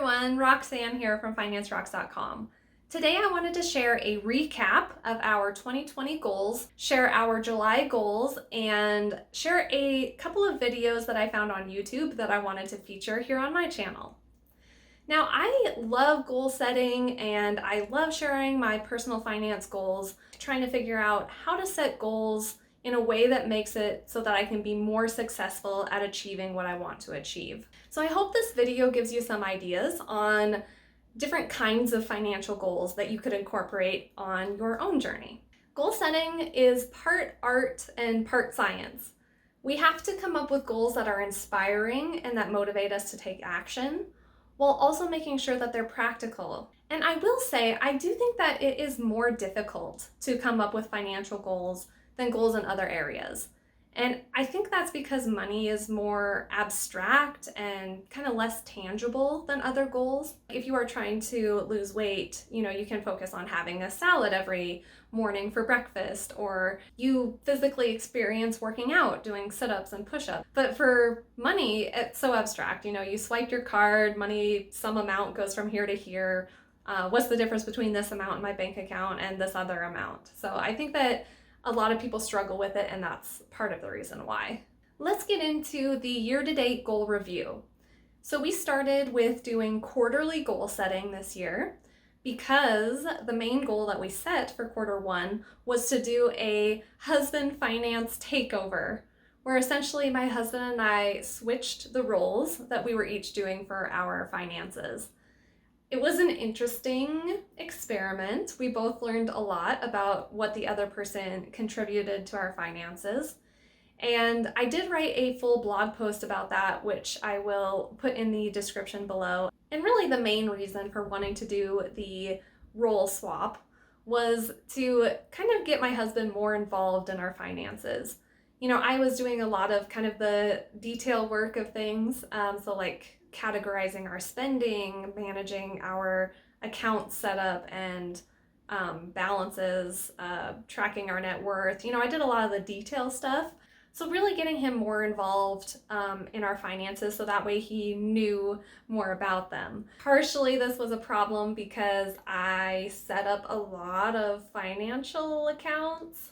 everyone, Roxanne here from FinanceRocks.com. Today I wanted to share a recap of our 2020 goals, share our July goals, and share a couple of videos that I found on YouTube that I wanted to feature here on my channel. Now, I love goal setting and I love sharing my personal finance goals, trying to figure out how to set goals in a way that makes it so that I can be more successful at achieving what I want to achieve. So I hope this video gives you some ideas on different kinds of financial goals that you could incorporate on your own journey. Goal setting is part art and part science. We have to come up with goals that are inspiring and that motivate us to take action, while also making sure that they're practical. And I will say, I do think that it is more difficult to come up with financial goals than goals in other areas. And I think that's because money is more abstract and kind of less tangible than other goals. If you are trying to lose weight, you can focus on having a salad every morning for breakfast, or you physically experience working out, doing sit-ups and push-ups. But for money, it's so abstract. You swipe your card, money, some amount goes from here to here. What's the difference between this amount in my bank account and this other amount? So I think that a lot of people struggle with it, and that's part of the reason why. Let's get into the year-to-date goal review. So we started with doing quarterly goal setting this year because the main goal that we set for quarter one was to do a husband finance takeover, where essentially my husband and I switched the roles that we were each doing for our finances. It was an interesting experiment. We both learned a lot about what the other person contributed to our finances. And I did write a full blog post about that, which I will put in the description below. And really the main reason for wanting to do the role swap was to kind of get my husband more involved in our finances. I was doing a lot of kind of the detail work of things, so like categorizing our spending, managing our account setup and balances, tracking our net worth. I did a lot of the detail stuff. So really getting him more involved in our finances so that way he knew more about them. Partially this was a problem because I set up a lot of financial accounts.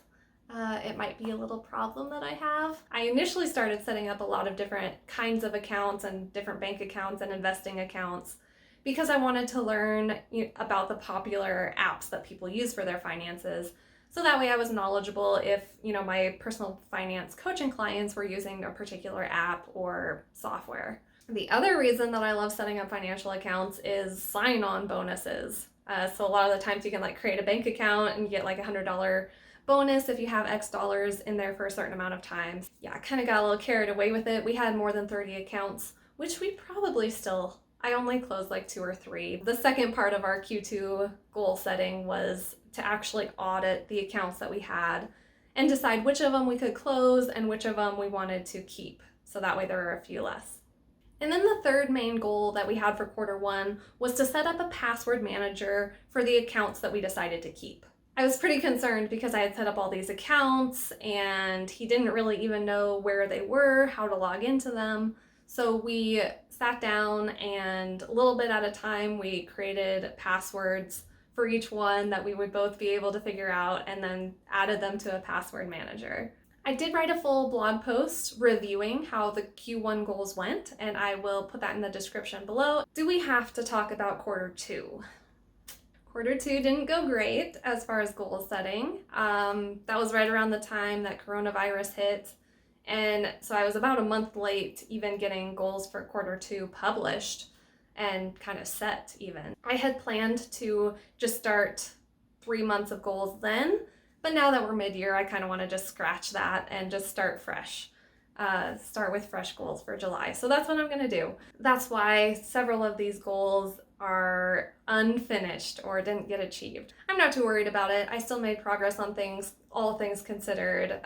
It might be a little problem that I have. I initially started setting up a lot of different kinds of accounts and different bank accounts and investing accounts because I wanted to learn about the popular apps that people use for their finances. So that way I was knowledgeable if, my personal finance coaching clients were using a particular app or software. The other reason that I love setting up financial accounts is sign-on bonuses. So a lot of the times you can create a bank account and get $100 bonus if you have X dollars in there for a certain amount of time. Yeah, I kind of got a little carried away with it. We had more than 30 accounts, which we probably still, I only closed 2 or 3. The second part of our Q2 goal setting was to actually audit the accounts that we had and decide which of them we could close and which of them we wanted to keep. So that way there are a few less. And then the third main goal that we had for quarter one was to set up a password manager for the accounts that we decided to keep. I was pretty concerned because I had set up all these accounts and he didn't really even know where they were, how to log into them. So we sat down and a little bit at a time, we created passwords for each one that we would both be able to figure out and then added them to a password manager. I did write a full blog post reviewing how the Q1 goals went, and I will put that in the description below. Do we have to talk about quarter two? Quarter two didn't go great as far as goal setting. That was right around the time that coronavirus hit. And so I was about a month late even getting goals for quarter two published and kind of set even. I had planned to just start 3 months of goals then, but now that we're mid-year, I kind of want to just scratch that and just start fresh. Start with fresh goals for July. So that's what I'm going to do. That's why several of these goals are unfinished or didn't get achieved. I'm not too worried about it. I still made progress on things, all things considered,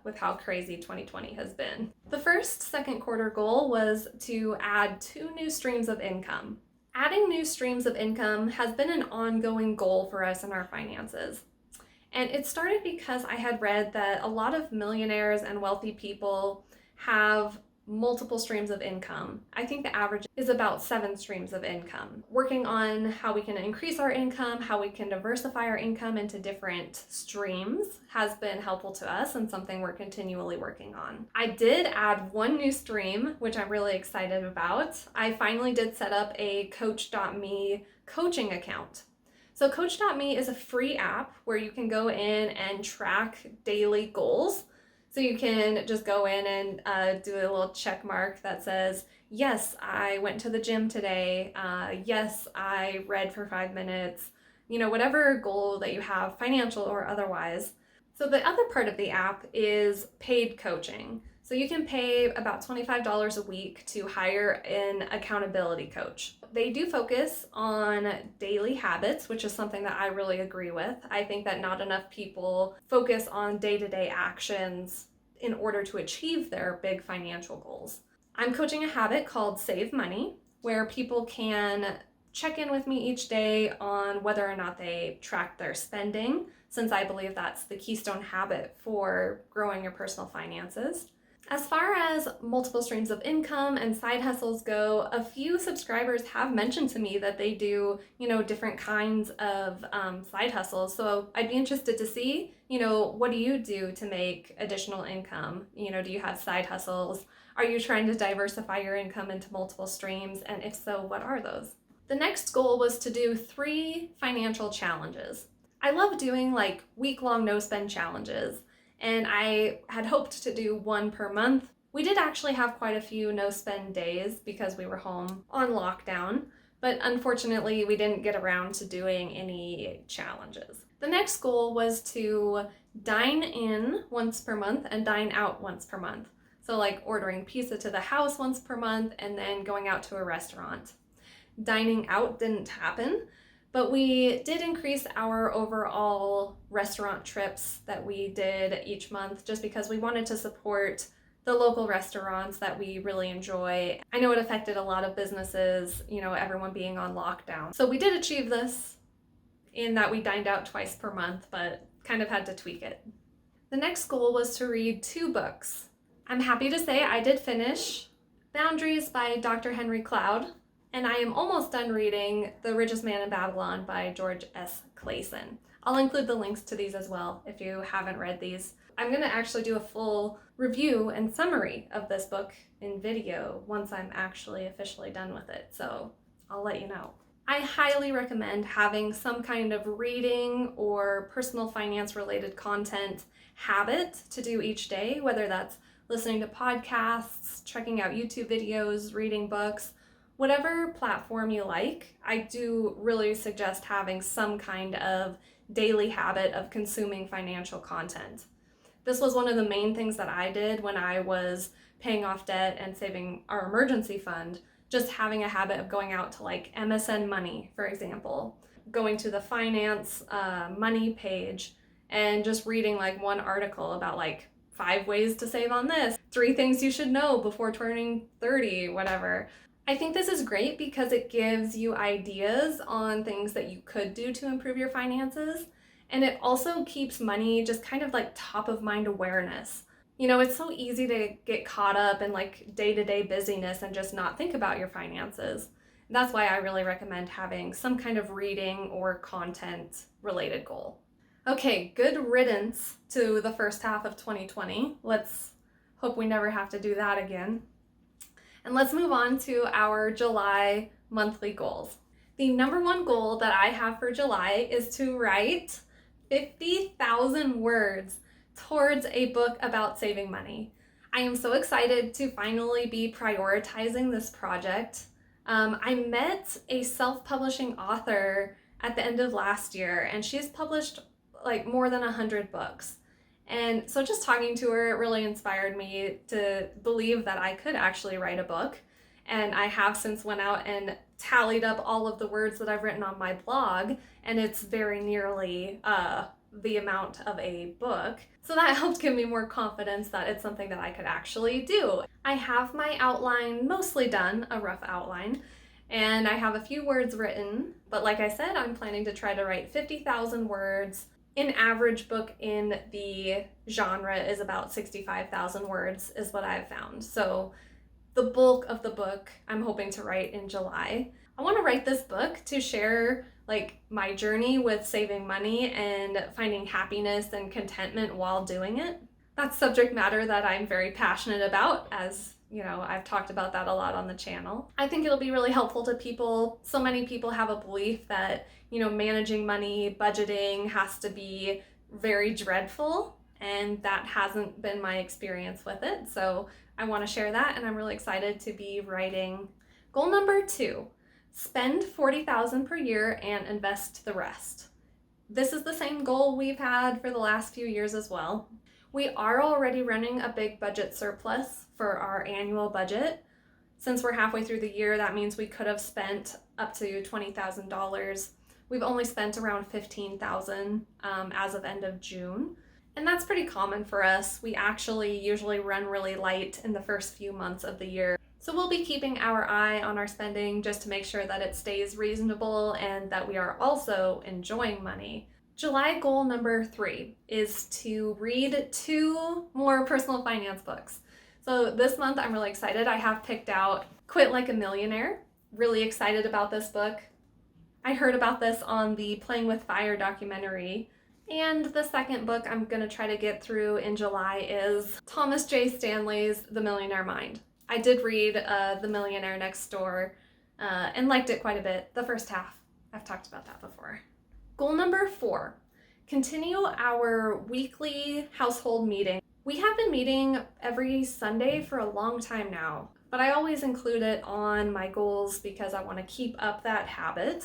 with how crazy 2020 has been. The second quarter goal was to add 2 new streams of income. Adding new streams of income has been an ongoing goal for us in our finances. And it started because I had read that a lot of millionaires and wealthy people have multiple streams of income. I think the average is about 7 streams of income. Working on how we can increase our income, how we can diversify our income into different streams has been helpful to us and something we're continually working on. I did add one new stream, which I'm really excited about. I finally did set up a Coach.me coaching account. So Coach.me is a free app where you can go in and track daily goals. So you can just go in and do a little check mark that says, yes, I went to the gym today. Yes, I read for 5 minutes. Whatever goal that you have, financial or otherwise. So the other part of the app is paid coaching. So you can pay about $25 a week to hire an accountability coach. They do focus on daily habits, which is something that I really agree with. I think that not enough people focus on day-to-day actions in order to achieve their big financial goals. I'm coaching a habit called Save Money, where people can check in with me each day on whether or not they track their spending, since I believe that's the keystone habit for growing your personal finances. As far as multiple streams of income and side hustles go, a few subscribers have mentioned to me that they do, different kinds of side hustles. So I'd be interested to see, what do you do to make additional income? Do you have side hustles? Are you trying to diversify your income into multiple streams? And if so, what are those? The next goal was to do 3 financial challenges. I love doing week-long no-spend challenges. And I had hoped to do 1 per month. We did actually have quite a few no-spend days because we were home on lockdown, but unfortunately we didn't get around to doing any challenges. The next goal was to dine in once per month and dine out once per month. So ordering pizza to the house once per month and then going out to a restaurant. Dining out didn't happen, but we did increase our overall restaurant trips that we did each month just because we wanted to support the local restaurants that we really enjoy. I know it affected a lot of businesses, everyone being on lockdown. So we did achieve this in that we dined out twice per month, but kind of had to tweak it. The next goal was to read 2 books. I'm happy to say I did finish Boundaries by Dr. Henry Cloud. And I am almost done reading The Richest Man in Babylon by George S. Clason. I'll include the links to these as well if you haven't read these. I'm going to actually do a full review and summary of this book in video once I'm actually officially done with it, so I'll let you know. I highly recommend having some kind of reading or personal finance related content habit to do each day, whether that's listening to podcasts, checking out YouTube videos, reading books. Whatever platform you like, I do really suggest having some kind of daily habit of consuming financial content. This was one of the main things that I did when I was paying off debt and saving our emergency fund, just having a habit of going out to MSN Money, for example, going to the finance money page and just reading one article about 5 ways to save on this, 3 things you should know before turning 30, whatever. I think this is great because it gives you ideas on things that you could do to improve your finances. And it also keeps money just kind of top of mind awareness. It's so easy to get caught up in day-to-day busyness and just not think about your finances. And that's why I really recommend having some kind of reading or content related goal. Okay, good riddance to the first half of 2020. Let's hope we never have to do that again. And let's move on to our July monthly goals. The number 1 goal that I have for July is to write 50,000 words towards a book about saving money. I am so excited to finally be prioritizing this project. I met a self-publishing author at the end of last year, and she's published more than 100 books. And so just talking to her, it really inspired me to believe that I could actually write a book. And I have since went out and tallied up all of the words that I've written on my blog, and it's very nearly the amount of a book. So that helped give me more confidence that it's something that I could actually do. I have my outline mostly done, a rough outline, and I have a few words written. But like I said, I'm planning to try to write 50,000 words. An average book in the genre is about 65,000 words is what I've found. So the bulk of the book I'm hoping to write in July. I want to write this book to share like my journey with saving money and finding happiness and contentment while doing it. That's subject matter that I'm very passionate about, as you know, I've talked about that a lot on the channel. I think it'll be really helpful to people. So many people have a belief that, you know, managing money, budgeting has to be very dreadful, and that hasn't been my experience with it. So I want to share that, and I'm really excited to be writing. Goal number 2, spend $40,000 per year and invest the rest. This is the same goal we've had for the last few years as well. We are already running a big budget surplus for our annual budget. Since we're halfway through the year, that means we could have spent up to $20,000. We've only spent around $15,000 as of end of June. And that's pretty common for us. We actually usually run really light in the first few months of the year. So we'll be keeping our eye on our spending just to make sure that it stays reasonable and that we are also enjoying money. July goal number 3 is to read 2 more personal finance books. So this month I'm really excited. I have picked out Quit Like a Millionaire. Really excited about this book. I heard about this on the Playing with Fire documentary. And the second book I'm going to try to get through in July is Thomas J. Stanley's The Millionaire Mind. I did read The Millionaire Next Door and liked it quite a bit. The first half. I've talked about that before. Goal number 4, continue our weekly household meeting. We have been meeting every Sunday for a long time now, but I always include it on my goals because I want to keep up that habit.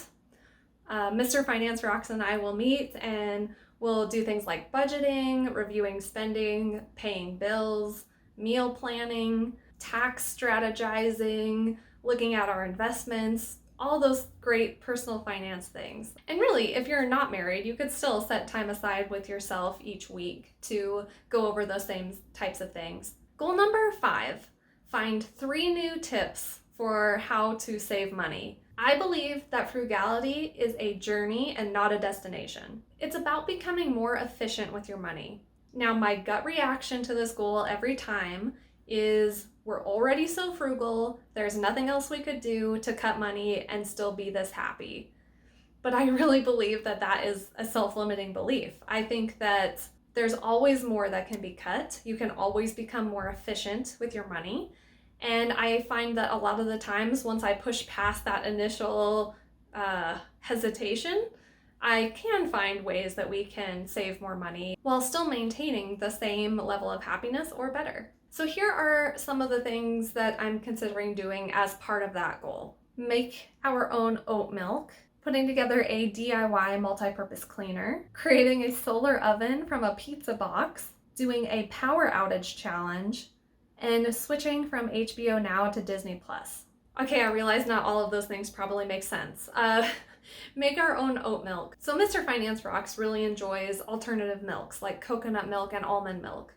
Mr. Finance Rocks and I will meet and we'll do things like budgeting, reviewing spending, paying bills, meal planning, tax strategizing, looking at our investments, all those great personal finance things. And really, if you're not married, you could still set time aside with yourself each week to go over those same types of things. Goal number 5, find 3 new tips for how to save money. I believe that frugality is a journey and not a destination. It's about becoming more efficient with your money. Now, my gut reaction to this goal every time is we're already so frugal, there's nothing else we could do to cut money and still be this happy. But I really believe that that is a self-limiting belief. I think that there's always more that can be cut. You can always become more efficient with your money. And I find that a lot of the times once I push past that initial hesitation, I can find ways that we can save more money while still maintaining the same level of happiness or better. So here are some of the things that I'm considering doing as part of that goal. Make our own oat milk, putting together a DIY multi-purpose cleaner, creating a solar oven from a pizza box, doing a power outage challenge, and switching from HBO Now to Disney Plus. Okay, I realize not all of those things probably make sense. Make our own oat milk. So Mr. Finance Rocks really enjoys alternative milks like coconut milk and almond milk.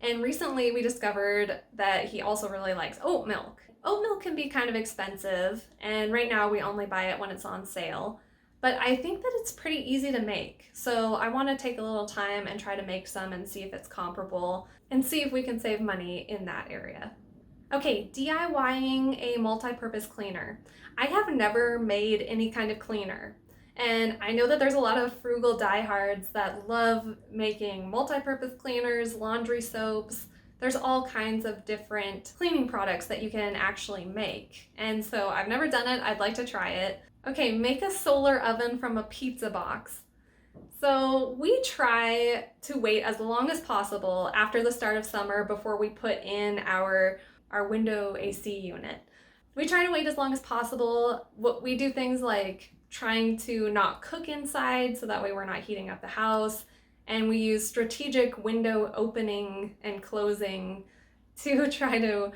And recently we discovered that he also really likes oat milk. Oat milk can be kind of expensive, and right now we only buy it when it's on sale. But I think that it's pretty easy to make. So I want to take a little time and try to make some and see if it's comparable and see if we can save money in that area. Okay, DIYing a multi-purpose cleaner. I have never made any kind of cleaner. And I know that there's a lot of frugal diehards that love making multi-purpose cleaners, laundry soaps. There's all kinds of different cleaning products that you can actually make. And so I've never done it. I'd like to try it. Okay, make a solar oven from a pizza box. So we try to wait as long as possible after the start of summer before we put in our window AC unit. We try to wait as long as possible. We do things like trying to not cook inside so that way we're not heating up the house. And we use strategic window opening and closing to try to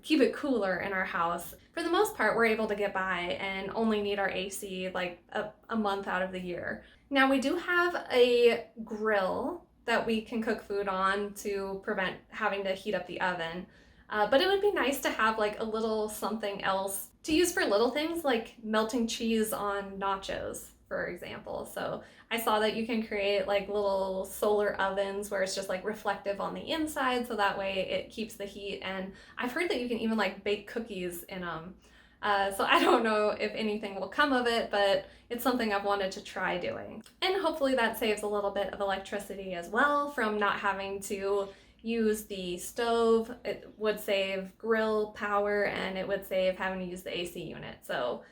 keep it cooler in our house. For the most part, we're able to get by and only need our AC like a month out of the year. Now we do have a grill that we can cook food on to prevent having to heat up the oven. But it would be nice to have like a little something else to use for little things like melting cheese on nachos, for example. So I saw that you can create like little solar ovens where it's just like reflective on the inside, so that way it keeps the heat. And I've heard that you can even like bake cookies in them. So I don't know if anything will come of it, but it's something I've wanted to try doing. And hopefully that saves a little bit of electricity as well from not having to use the stove. It would save grill power, and it would save having to use the AC unit. So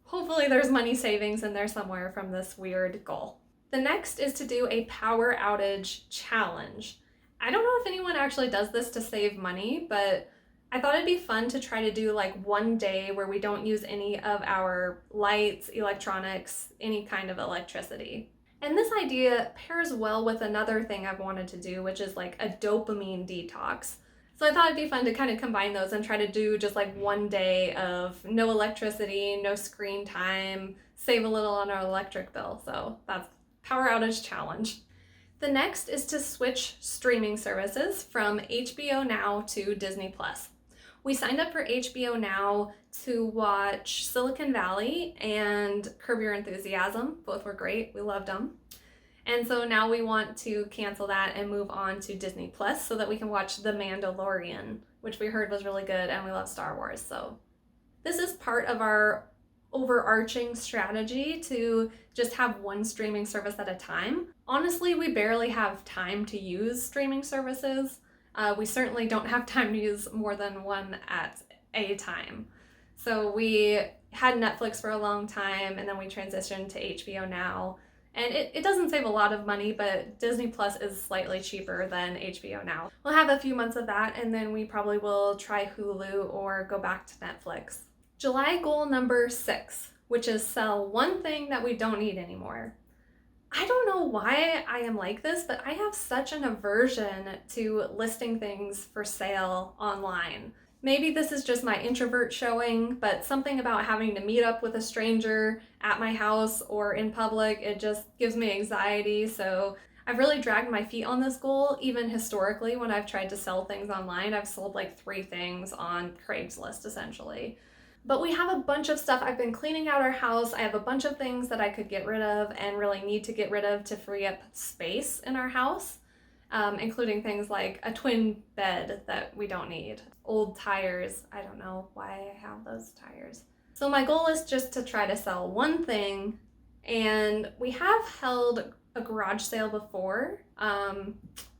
hopefully there's money savings in there somewhere from this weird goal. The next is to do a power outage challenge. I don't know if anyone actually does this to save money, but I thought it'd be fun to try to do like one day where we don't use any of our lights, electronics, any kind of electricity. And this idea pairs well with another thing I've wanted to do, which is like a dopamine detox. So I thought it'd be fun to kind of combine those and try to do just like one day of no electricity, no screen time, save a little on our electric bill. So that's power outage challenge. The next is to switch streaming services from HBO Now to Disney Plus. We signed up for HBO Now to watch Silicon Valley and Curb Your Enthusiasm. Both were great. We loved them. And so now we want to cancel that and move on to Disney Plus so that we can watch The Mandalorian, which we heard was really good, and we love Star Wars. So this is part of our overarching strategy to just have one streaming service at a time. Honestly, we barely have time to use streaming services. We certainly don't have time to use more than one at a time. So we had Netflix for a long time, and then we transitioned to HBO Now. And it doesn't save a lot of money, but Disney Plus is slightly cheaper than HBO Now. We'll have a few months of that, and then we probably will try Hulu or go back to Netflix. July goal number 6, which is sell one thing that we don't need anymore. I don't know why I am like this, but I have such an aversion to listing things for sale online. Maybe this is just my introvert showing, but something about having to meet up with a stranger at my house or in public, it just gives me anxiety. So I've really dragged my feet on this goal. Even historically, when I've tried to sell things online, I've sold like 3 things on Craigslist essentially. But we have a bunch of stuff. I've been cleaning out our house. I have a bunch of things that I could get rid of and really need to get rid of to free up space in our house, including things like a twin bed that we don't need, old tires. I don't know why I have those tires. So my goal is just to try to sell one thing, and we have held a garage sale before. A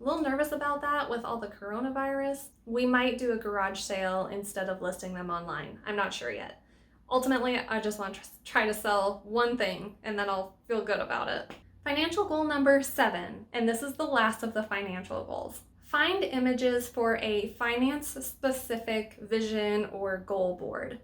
little nervous about that with all the coronavirus. We might do a garage sale instead of listing them online. I'm not sure yet. Ultimately, I just want to try to sell one thing, and then I'll feel good about it. Financial goal number 7, and this is the last of the financial goals. Find images for a finance-specific vision or goal board.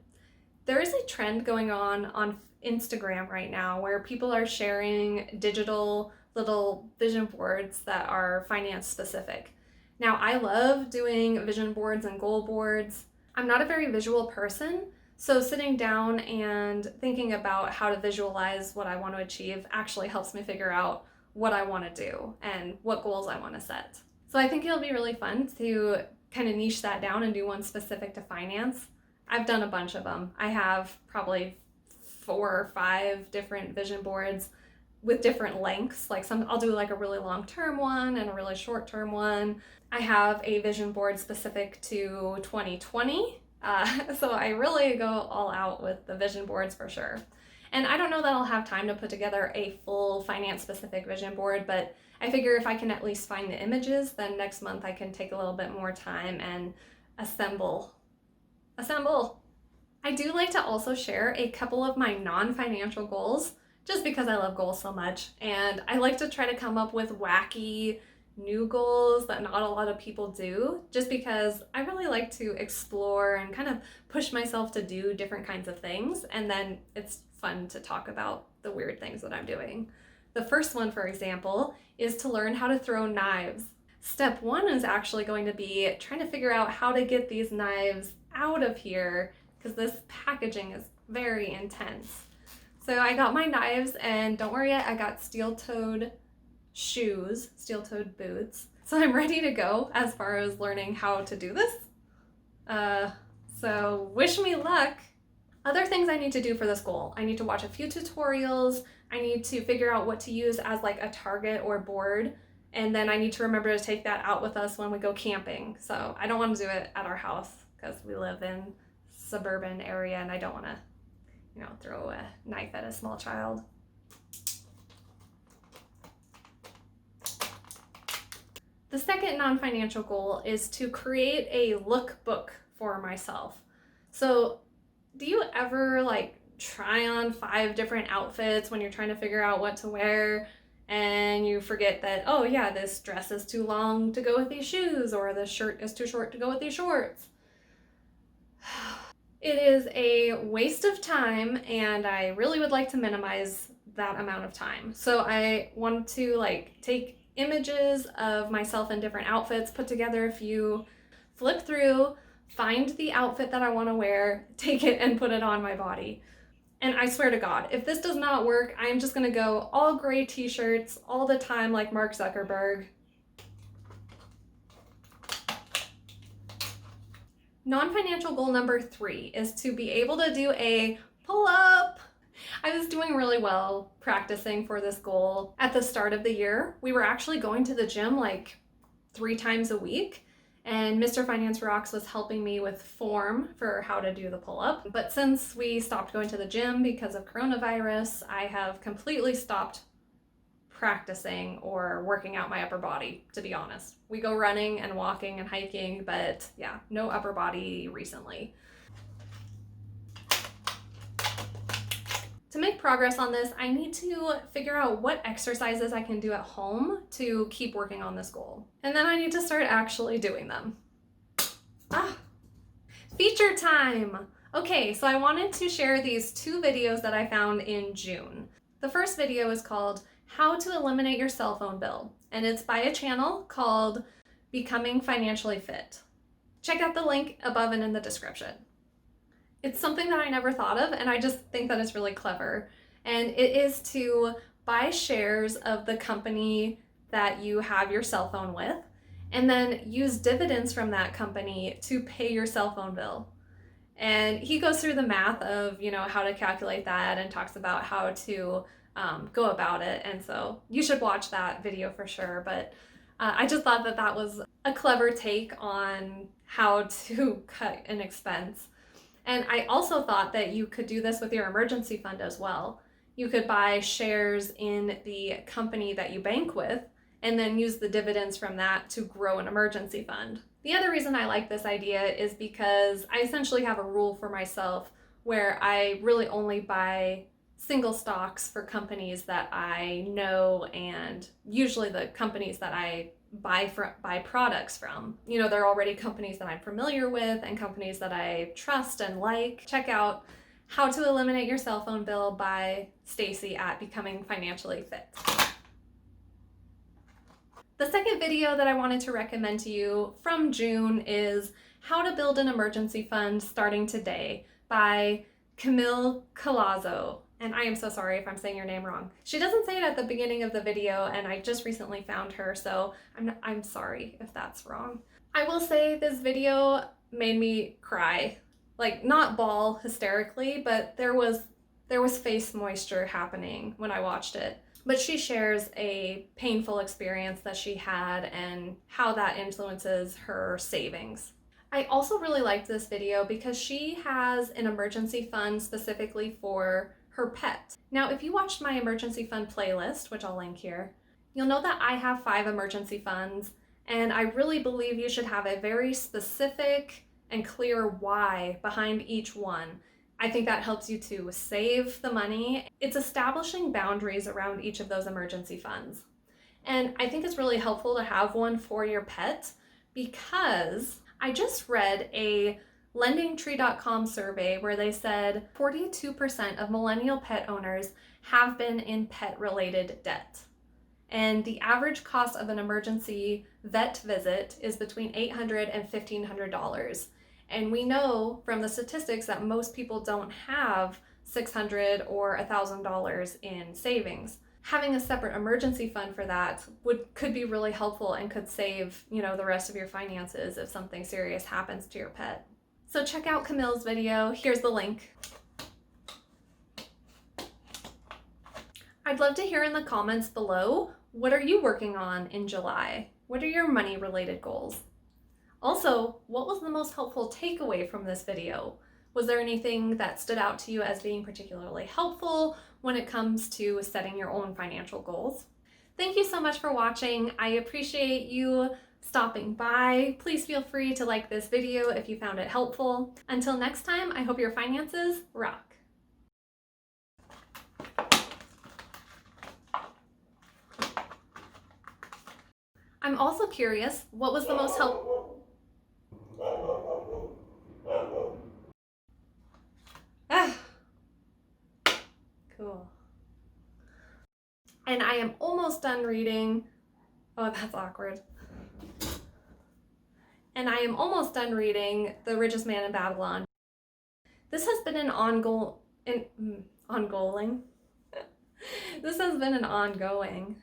There is a trend going on Instagram right now where people are sharing digital little vision boards that are finance specific. Now, I love doing vision boards and goal boards. I'm not a very visual person, so sitting down and thinking about how to visualize what I want to achieve actually helps me figure out what I want to do and what goals I want to set. So I think it'll be really fun to kind of niche that down and do one specific to finance. I've done a bunch of them. I have probably 4 or 5 different vision boards with different lengths. Like I'll do like a really long-term one and a really short-term one. I have a vision board specific to 2020. So I really go all out with the vision boards for sure. And I don't know that I'll have time to put together a full finance-specific vision board, but I figure if I can at least find the images, then next month I can take a little bit more time and assemble. I do like to also share a couple of my non-financial goals, just because I love goals so much. And I like to try to come up with wacky new goals that not a lot of people do, just because I really like to explore and kind of push myself to do different kinds of things. And then it's fun to talk about the weird things that I'm doing. The first one, for example, is to learn how to throw knives. Step 1 is actually going to be trying to figure out how to get these knives out of here, because this packaging is very intense. So I got my knives, and don't worry yet, I got steel-toed shoes, steel-toed boots. So I'm ready to go as far as learning how to do this. So wish me luck. Other things I need to do for this goal: I need to watch a few tutorials, I need to figure out what to use as like a target or board, and then I need to remember to take that out with us when we go camping. So I don't want to do it at our house because we live in suburban area and I don't want to, throw a knife at a small child. The second non-financial goal is to create a lookbook for myself. So do you ever like try on 5 different outfits when you're trying to figure out what to wear, and you forget that, oh yeah, this dress is too long to go with these shoes, or this shirt is too short to go with these shorts? It is a waste of time, and I really would like to minimize that amount of time. So I want to take images of myself in different outfits, put together a few, flip through, find the outfit that I want to wear, take it and put it on my body. And I swear to God, if this does not work, I'm just gonna go all gray t-shirts all the time like Mark Zuckerberg. Non-financial goal number 3 is to be able to do a pull-up. I was doing really well practicing for this goal at the start of the year. We were actually going to the gym like 3 times a week, and Mr. Finance Rocks was helping me with form for how to do the pull-up. But since we stopped going to the gym because of coronavirus, I have completely stopped practicing or working out my upper body, to be honest. We go running and walking and hiking, but yeah, no upper body recently. To make progress on this, I need to figure out what exercises I can do at home to keep working on this goal. And then I need to start actually doing them. Feature time! Okay, so I wanted to share these 2 videos that I found in June. The first video is called How to Eliminate Your Cell Phone Bill, and it's by a channel called Becoming Financially Fit. Check out the link above and in the description. It's something that I never thought of, and I just think that it's really clever. And it is to buy shares of the company that you have your cell phone with, and then use dividends from that company to pay your cell phone bill. And he goes through the math of, how to calculate that, and talks about how to go about it. And so you should watch that video for sure. But I just thought that that was a clever take on how to cut an expense. And I also thought that you could do this with your emergency fund as well. You could buy shares in the company that you bank with and then use the dividends from that to grow an emergency fund. The other reason I like this idea is because I essentially have a rule for myself where I really only buy single stocks for companies that I know, and usually the companies that I buy products from. They're already companies that I'm familiar with and companies that I trust and like. Check out How to Eliminate Your Cell Phone Bill by Stacy at Becoming Financially Fit. The second video that I wanted to recommend to you from June is How to Build an Emergency Fund Starting Today by Camille Collazo. And I am so sorry if I'm saying your name wrong. She doesn't say it at the beginning of the video, and I just recently found her, so I'm sorry if that's wrong. I will say this video made me cry. Like, not bawl hysterically, but there was face moisture happening when I watched it. But she shares a painful experience that she had and how that influences her savings. I also really liked this video because she has an emergency fund specifically for her pet. Now, if you watched my emergency fund playlist, which I'll link here, you'll know that I have 5 emergency funds, and I really believe you should have a very specific and clear why behind each one. I think that helps you to save the money. It's establishing boundaries around each of those emergency funds. And I think it's really helpful to have one for your pet, because I just read a LendingTree.com survey where they said 42% of millennial pet owners have been in pet-related debt. And the average cost of an emergency vet visit is between $800 and $1,500. And we know from the statistics that most people don't have $600 or $1,000 in savings. Having a separate emergency fund for that could be really helpful and could save, the rest of your finances if something serious happens to your pet. So check out Camille's video. Here's the link. I'd love to hear in the comments below, what are you working on in July? What are your money related goals? Also, what was the most helpful takeaway from this video? Was there anything that stood out to you as being particularly helpful when it comes to setting your own financial goals? Thank you so much for watching. I appreciate you stopping by. Please feel free to like this video if you found it helpful. Until next time, I hope your finances rock. I'm also curious, what was the most helpful? Cool. And I am almost done reading. Oh, that's awkward. And I am almost done reading The Richest Man in Babylon. This has been an ongoing. This has been an ongoing.